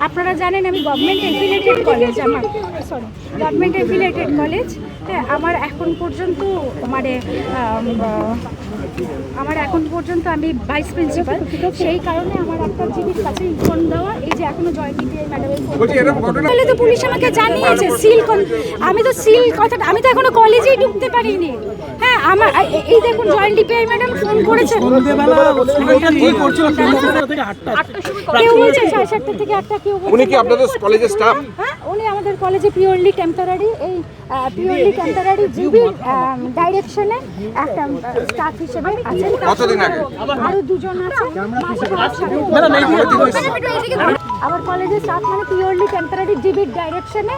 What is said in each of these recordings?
আপনারা জানেন আমি government affiliated college, government affiliated college. হ্যাঁ, আমার এখন পর্যন্ত আমি ভাইস প্রিন্সিপাল, সেই কারণে আমার একটা জিবির কাছে ইনফর্ম দেওয়া, এই যে এখনো জয়ন্তী ম্যাডামের ফোন তো পুলিশ আমাকে জানিয়েছে আমি তো এখনো কলেজেই ঢুকতে পারিনি। হ্যাঁ, আমার এই দেখুন জয়ন্তী ম্যাডাম ফোন করেছেন, কেউ বলছে 7:30 থেকে 8টা, কেউ উনি কি আপনাদের কলেজের স্টাফ? হ্যাঁ, উনি আমাদের কলেজে পিওরলি টেম্পোরারি জিবির ডাইরেকশনে একটা স্টাফ হিসেবে আছেন। কতদিন আগে? আরো দুজন আছে। আমার কলেজের স্টাফ মানে পিওরলি টেম্পোরারি জিবির ডাইরেকশনে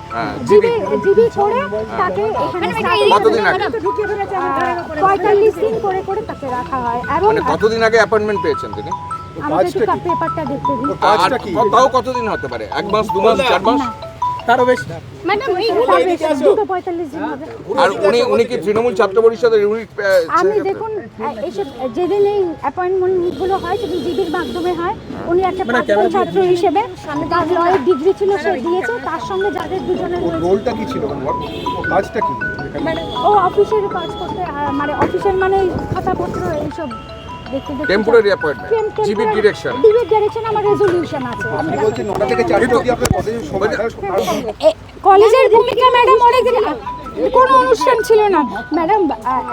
জিবি করে তাকে এখানে কতদিন আগে? 45 দিন করে করে তাকে রাখা হয়। এবং কতদিন আগে অ্যাপয়েন্টমেন্ট পেয়েছেন তিনি? আমাকে একটু পেপারটা দেখতে দিন। তাও কতদিন হতে পারে? 1 মাস, 2 মাস, 4 মাস? তারও বেশি। ম্যাডাম এই 45 দিন হবে। আর উনি কি তৃণমূল ছাত্র পরিষদের ইউনিট? আমি দেখুন এইসব যেদিন এই অ্যাপয়েন্টমেন্টগুলো হয় সেদিন জিবির মাধ্যমে হয়। উনি একটা প্রাক্তন ছাত্র হিসেবে তার লয়ের ডিগ্রি ছিল, সে দিয়েছে। তার সঙ্গে যাদের দুজনের রোলটা কি ছিল, কাজটা কি? ও অফিসের কাজ করতে, মানে অফিসের মানে খাতাপত্র এইসব দেখতে দেখতে টেম্পোরারি অ্যাপয়েন্টমেন্ট, জিবির ডিরেকশন আমার রেজলিউশন আছে। আপনি বলছেন 9টা থেকে 4টা অবধি আপনার কতদিন সময়? কলেজের ভূমিকা ম্যাডাম অনেকদিন কোনো অনুষ্ঠান ছিল না ম্যাডাম।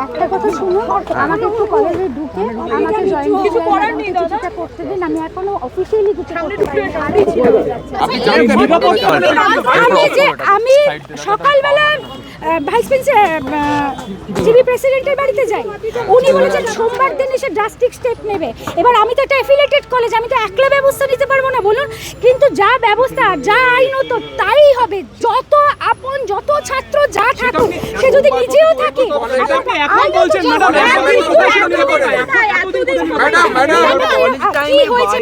একটা কথা শুনুন, আমাকে একটু কলেজে ঢুকে আমাকে জয়েন কিছুটা করতে দিন। আমি এখনো অফিসিয়ালি কিছু করতে পারিনি। আমি সকালবেলা ভাইস জিবি প্রেসিডেন্টের বাড়িতে যাই, উনি বলেছেন সোমবার দিন এসে ড্রাস্টিক স্টেপ নেবে। এবার আমি তো একটা অ্যাফিলিয়েটেড কলেজ, আমি তো একলা ব্যবস্থা নিতে পারবো না বলুন, কিন্তু যা ব্যবস্থা যা আইনত তাই হবে। যত আপন যত ছাত্র যা থাকুক, সে যদি নিজেও থাকে কি হয়েছে